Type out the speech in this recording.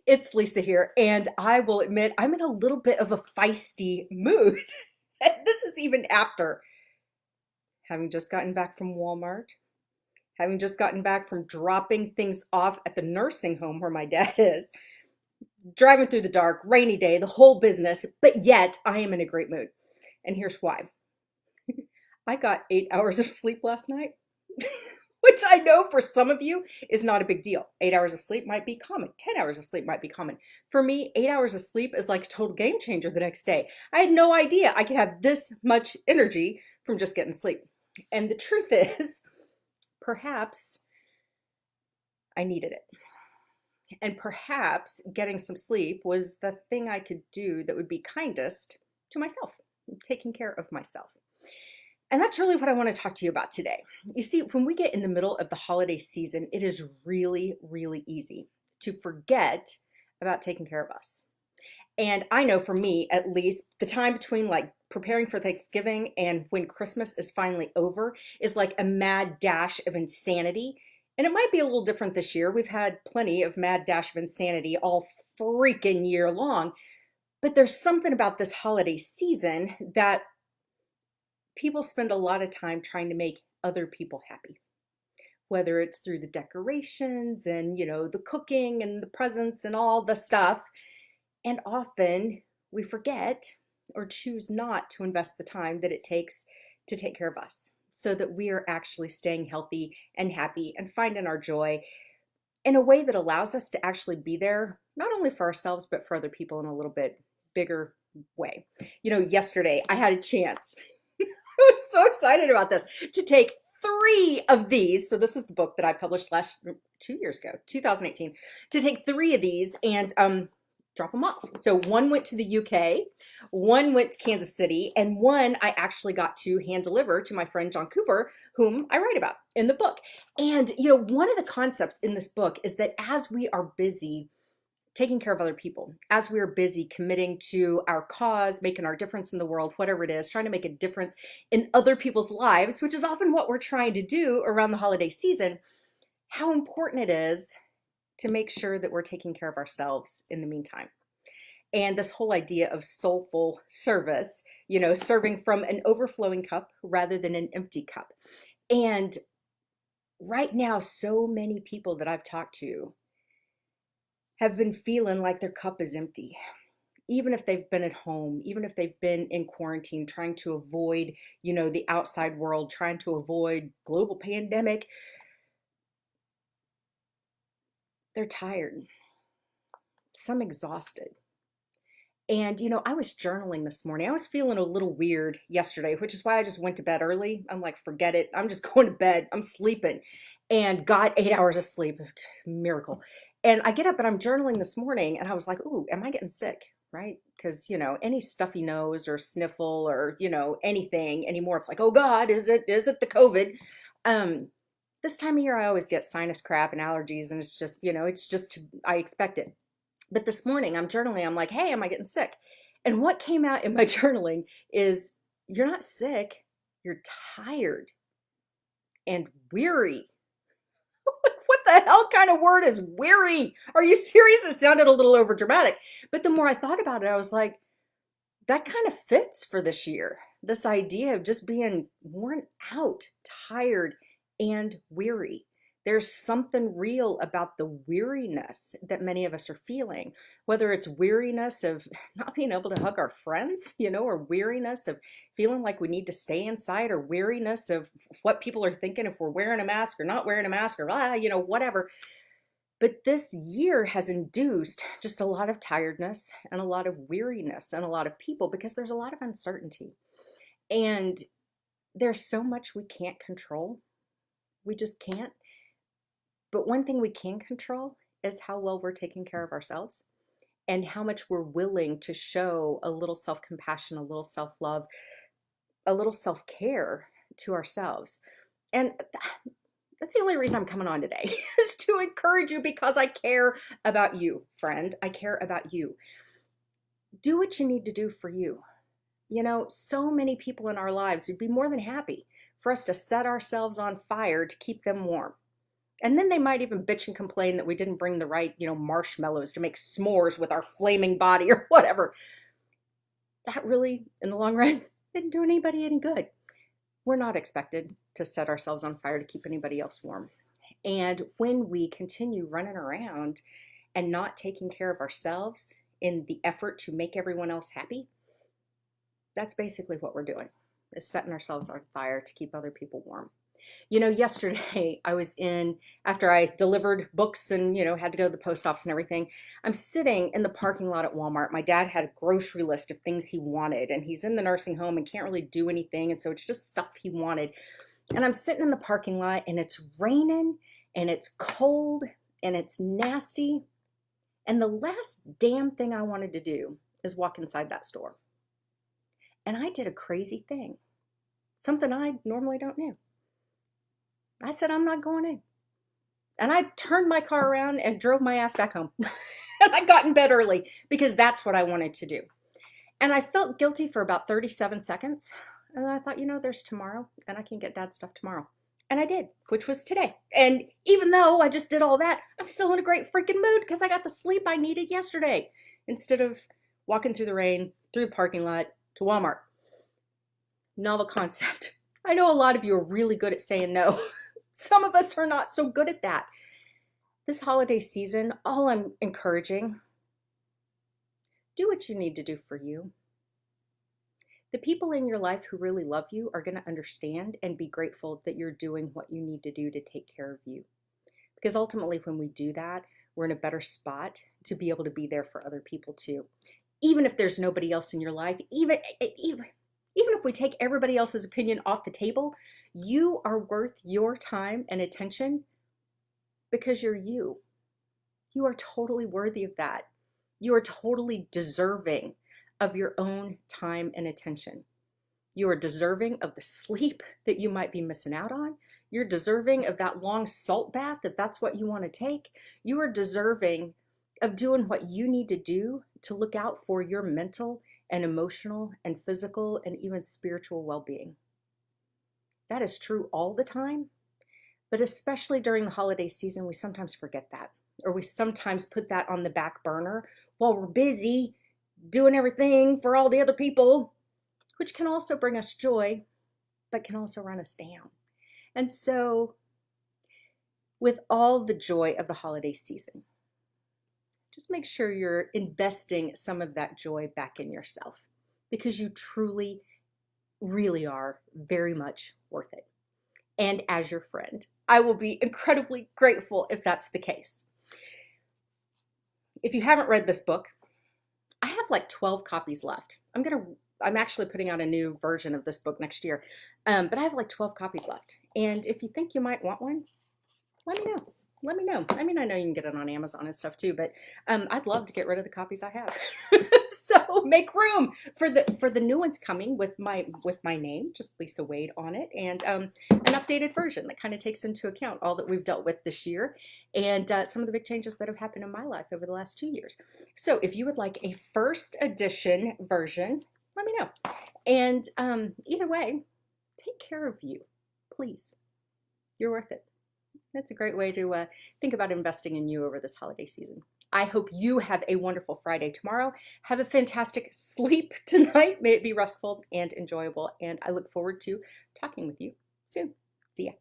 It's Lisa here, and I will admit I'm in a little bit of a feisty mood. This is even after having just gotten back from Walmart, having just gotten back from dropping things off at the nursing home where my dad is, driving through the dark, rainy day, the whole business, but yet I am in a great mood. And here's why. I got 8 hours of sleep last night. Which I know for some of you is not a big deal. 8 hours of sleep might be common. 10 hours of sleep might be common. For me, 8 hours of sleep is like a total game changer the next day. I had no idea I could have this much energy from just getting sleep. And the truth is, perhaps I needed it. And perhaps getting some sleep was the thing I could do that would be kindest to myself, taking care of myself. And that's really what I want to talk to you about today. You see, when we get in the middle of the holiday season, it is really, really easy to forget about taking care of us. And I know for me, at least, the time between like preparing for Thanksgiving and when Christmas is finally over is like a mad dash of insanity. And it might be a little different this year. We've had plenty of mad dash of insanity all freaking year long. But there's something about this holiday season that people spend a lot of time trying to make other people happy, whether it's through the decorations and, the cooking and the presents and all the stuff. And often we forget or choose not to invest the time that it takes to take care of us so that we are actually staying healthy and happy and finding our joy in a way that allows us to actually be there, not only for ourselves, but for other people in a little bit bigger way. Yesterday I had a chance. I was so excited about this to take three of these. So this is the book that I published 2 years ago, 2018, to take three of these and drop them off. So one went to the UK, one went to Kansas City, and one I actually got to hand deliver to my friend John Cooper, whom I write about in the book. And, one of the concepts in this book is that as we are busy taking care of other people, as we are busy committing to our cause, making our difference in the world, whatever it is, trying to make a difference in other people's lives, which is often what we're trying to do around the holiday season, how important it is to make sure that we're taking care of ourselves in the meantime. And this whole idea of soulful service, serving from an overflowing cup rather than an empty cup. And right now, so many people that I've talked to have been feeling like their cup is empty, even if they've been at home, even if they've been in quarantine, trying to avoid, the outside world, trying to avoid global pandemic. They're tired, some exhausted. And, I was journaling this morning. I was feeling a little weird yesterday, which is why I just went to bed early. I'm like, forget it. I'm just going to bed. I'm sleeping and got 8 hours of sleep. Miracle. And I get up and I'm journaling this morning and I was like, ooh, am I getting sick? Right? Because, any stuffy nose or sniffle or, anything anymore, it's like, oh God, is it the COVID? This time of year, I always get sinus crap and allergies and I expect it. But this morning I'm journaling. I'm like, hey, am I getting sick? And what came out in my journaling is you're not sick. You're tired and weary. What the hell kind of word is weary? Are you serious? It sounded a little over dramatic. But the more I thought about it, I was like, that kind of fits for this year. This idea of just being worn out, tired, and weary. There's something real about the weariness that many of us are feeling, whether it's weariness of not being able to hug our friends, or weariness of feeling like we need to stay inside, or weariness of what people are thinking if we're wearing a mask or not wearing a mask, or whatever. But this year has induced just a lot of tiredness and a lot of weariness and a lot of people because there's a lot of uncertainty. And there's so much we can't control. We just can't. But one thing we can control is how well we're taking care of ourselves and how much we're willing to show a little self-compassion, a little self-love, a little self-care to ourselves. And that's the only reason I'm coming on today is to encourage you because I care about you, friend. I care about you. Do what you need to do for you. So many people in our lives would be more than happy for us to set ourselves on fire to keep them warm. And then they might even bitch and complain that we didn't bring the right, marshmallows to make s'mores with our flaming body or whatever. That really, in the long run, didn't do anybody any good. We're not expected to set ourselves on fire to keep anybody else warm. And when we continue running around and not taking care of ourselves in the effort to make everyone else happy, that's basically what we're doing, is setting ourselves on fire to keep other people warm. Yesterday I was after I delivered books and, had to go to the post office and everything, I'm sitting in the parking lot at Walmart. My dad had a grocery list of things he wanted, and he's in the nursing home and can't really do anything. And so it's just stuff he wanted. And I'm sitting in the parking lot, and it's raining and it's cold and it's nasty. And the last damn thing I wanted to do is walk inside that store. And I did a crazy thing, something I normally don't do. I said, I'm not going in. And I turned my car around and drove my ass back home. And I got in bed early because that's what I wanted to do. And I felt guilty for about 37 seconds. And I thought, there's tomorrow and I can get Dad's stuff tomorrow. And I did, which was today. And even though I just did all that, I'm still in a great freaking mood because I got the sleep I needed yesterday instead of walking through the rain, through the parking lot to Walmart. Novel concept. I know a lot of you are really good at saying no. Some of us are not so good at that. This holiday season, all I'm encouraging, do what you need to do for you. The people in your life who really love you are going to understand and be grateful that you're doing what you need to do to take care of you. Because ultimately, when we do that, we're in a better spot to be able to be there for other people too. Even if there's nobody else in your life, even if we take everybody else's opinion off the table, you are worth your time and attention because you're you. You are totally worthy of that. You are totally deserving of your own time and attention. You are deserving of the sleep that you might be missing out on. You're deserving of that long salt bath if that's what you want to take. You are deserving of doing what you need to do to look out for your mental and emotional and physical and even spiritual well-being. That is true all the time, but especially during the holiday season, we sometimes forget that, or we sometimes put that on the back burner while we're busy doing everything for all the other people, which can also bring us joy, but can also run us down. And so, with all the joy of the holiday season, just make sure you're investing some of that joy back in yourself, because you truly, really are very much worth it. And as your friend, I will be incredibly grateful if that's the case. If you haven't read this book, I have like 12 copies left. I'm actually putting out a new version of this book next year, but I have like 12 copies left. And if you think you might want one, let me know. Let me know. I mean, I know you can get it on Amazon and stuff too, but I'd love to get rid of the copies I have. So make room for the new ones coming with my name, just Lisa Wade on it, and an updated version that kind of takes into account all that we've dealt with this year and some of the big changes that have happened in my life over the last 2 years. So if you would like a first edition version, let me know. And either way, take care of you, please. You're worth it. That's a great way to think about investing in you over this holiday season. I hope you have a wonderful Friday tomorrow. Have a fantastic sleep tonight. May it be restful and enjoyable. And I look forward to talking with you soon. See ya.